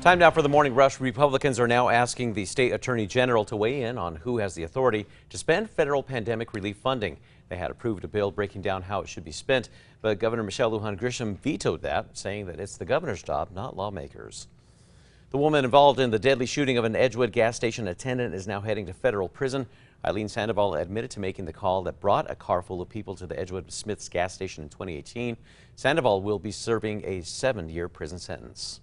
Time now for the morning rush. Republicans are now asking the state attorney general to weigh in on who has the authority to spend federal pandemic relief funding. They had approved a bill breaking down how it should be spent, but Governor Michelle Lujan Grisham vetoed that, saying that it's the governor's job, not lawmakers. The woman involved in the deadly shooting of an Edgewood gas station attendant is now heading to federal prison. Eileen Sandoval admitted to making the call that brought a car full of people to the Edgewood Smith's gas station in 2018. Sandoval will be serving a 7-year prison sentence.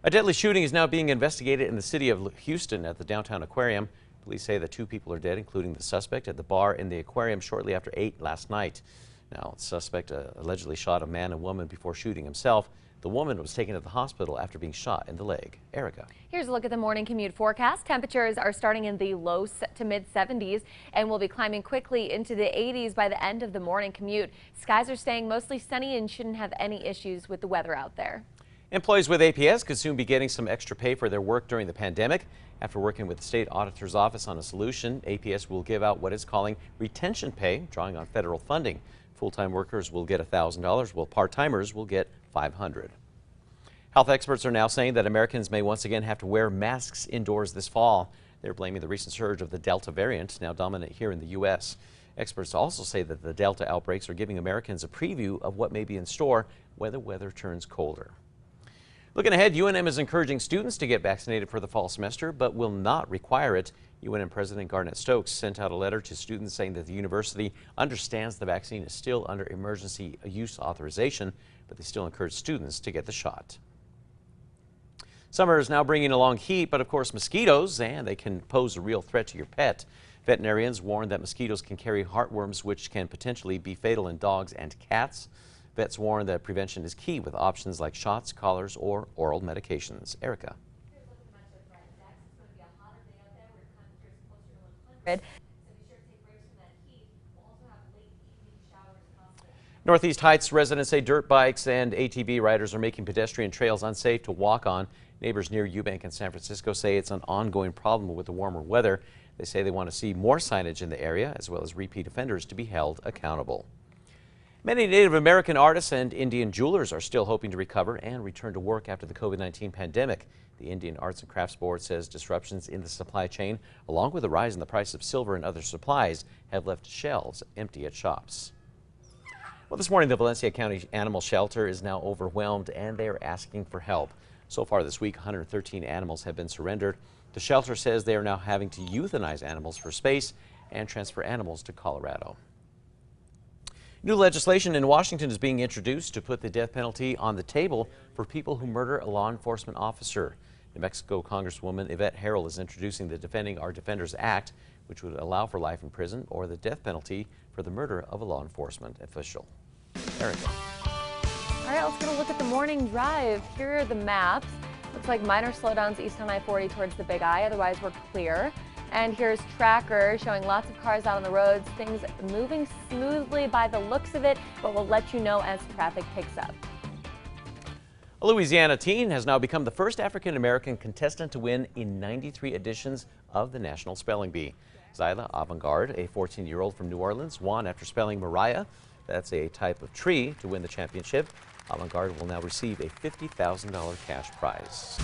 A deadly shooting is now being investigated in the city of Houston at the downtown aquarium. Police say that 2 people are dead, including the suspect at the bar in the aquarium shortly after 8 last night. Now, the suspect allegedly shot a man and woman before shooting himself. The woman was taken to the hospital after being shot in the leg. Erica. Here's a look at the morning commute forecast. Temperatures are starting in the low to mid 70s and will be climbing quickly into the 80s by the end of the morning commute. Skies are staying mostly sunny and shouldn't have any issues with the weather out there. Employees with APS could soon be getting some extra pay for their work during the pandemic. After working with the state auditor's office on a solution, APS will give out what it's calling retention pay, drawing on federal funding. Full-time workers will get $1,000, while part-timers will get $500. Health experts are now saying that Americans may once again have to wear masks indoors this fall. They're blaming the recent surge of the Delta variant, now dominant here in the U.S. Experts also say that the Delta outbreaks are giving Americans a preview of what may be in store when the weather turns colder. Looking ahead, UNM is encouraging students to get vaccinated for the fall semester, but will not require it. UNM President Garnett Stokes sent out a letter to students saying that the university understands the vaccine is still under emergency use authorization, but they still encourage students to get the shot. Summer is now bringing along heat, but of course mosquitoes, and they can pose a real threat to your pet. Veterinarians warn that mosquitoes can carry heartworms, which can potentially be fatal in dogs and cats. Vets warn that prevention is key with options like shots, collars, or oral medications. Erica. Northeast Heights residents say dirt bikes and ATV riders are making pedestrian trails unsafe to walk on. Neighbors near Eubank and San Francisco say it's an ongoing problem with the warmer weather. They say they want to see more signage in the area, as well as repeat offenders to be held accountable. Many Native American artists and Indian jewelers are still hoping to recover and return to work after the COVID-19 pandemic. The Indian Arts and Crafts Board says disruptions in the supply chain, along with a rise in the price of silver and other supplies, have left shelves empty at shops. Well, this morning, the Valencia County Animal Shelter is now overwhelmed, and they are asking for help. So far this week, 113 animals have been surrendered. The shelter says they are now having to euthanize animals for space and transfer animals to Colorado. New legislation in Washington is being introduced to put the death penalty on the table for people who murder a law enforcement officer. New Mexico Congresswoman Yvette Harrell is introducing the Defending Our Defenders Act, which would allow for life in prison or the death penalty for the murder of a law enforcement official. Erica. All right, let's get a look at the morning drive. Here are the maps. Looks like minor slowdowns east on I-40 towards the Big I, otherwise we're clear. And here's Tracker showing lots of cars out on the roads, things moving smoothly by the looks of it, but we'll let you know as traffic picks up. A Louisiana teen has now become the first African-American contestant to win in 93 editions of the National Spelling Bee. Zyla Avantgarde, a 14-year-old from New Orleans, won after spelling Mariah, that's a type of tree, to win the championship. Avantgarde will now receive a $50,000 cash prize.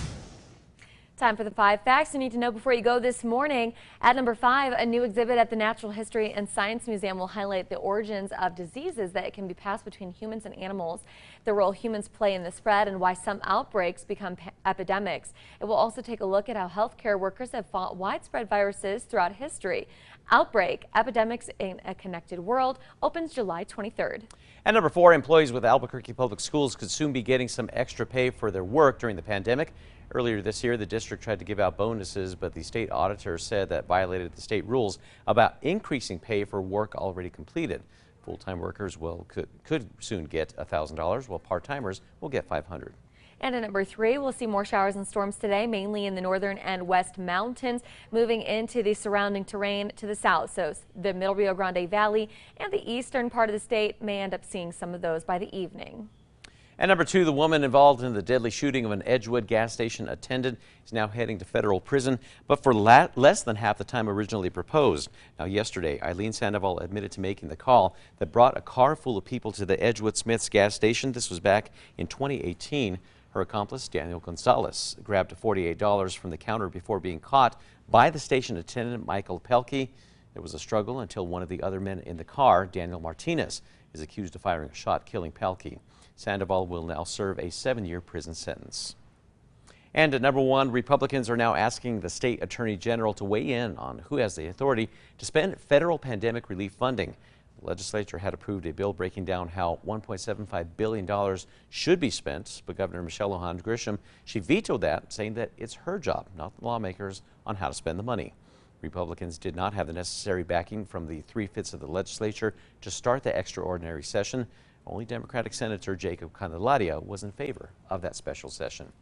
Time for the 5 facts you need to know before you go this morning. At number 5, a new exhibit at the Natural History and Science Museum will highlight the origins of diseases that can be passed between humans and animals, the role humans play in the spread, and why some outbreaks become epidemics. It will also take a look at how healthcare workers have fought widespread viruses throughout history. Outbreak, Epidemics in a Connected World opens July 23rd. At number 4, employees with Albuquerque Public Schools could soon be getting some extra pay for their work during the pandemic. Earlier this year, the district tried to give out bonuses, but the state auditor said that violated the state rules about increasing pay for work already completed. Full-time workers could soon get $1,000, while part-timers will get $500. And at number 3, we'll see more showers and storms today, mainly in the northern and west mountains, moving into the surrounding terrain to the south. So the Middle Rio Grande Valley and the eastern part of the state may end up seeing some of those by the evening. At number 2, the woman involved in the deadly shooting of an Edgewood gas station attendant is now heading to federal prison, but for less than half the time originally proposed. Now, yesterday, Eileen Sandoval admitted to making the call that brought a car full of people to the Edgewood Smith's gas station. This was back in 2018. Her accomplice, Daniel Gonzalez, grabbed $48 from the counter before being caught by the station attendant, Michael Pelkey. There was a struggle until one of the other men in the car, Daniel Martinez, is accused of firing a shot, killing Pelkey. Sandoval will now serve a 7-year prison sentence. And at number 1, Republicans are now asking the state attorney general to weigh in on who has the authority to spend federal pandemic relief funding. The legislature had approved a bill breaking down how $1.75 billion should be spent, but Governor Michelle Lujan Grisham, she vetoed that, saying that it's her job, not the lawmakers, on how to spend the money. Republicans did not have the necessary backing from the 3/5 of the legislature to start the extraordinary session. Only Democratic Senator Jacob Candelaria was in favor of that special session.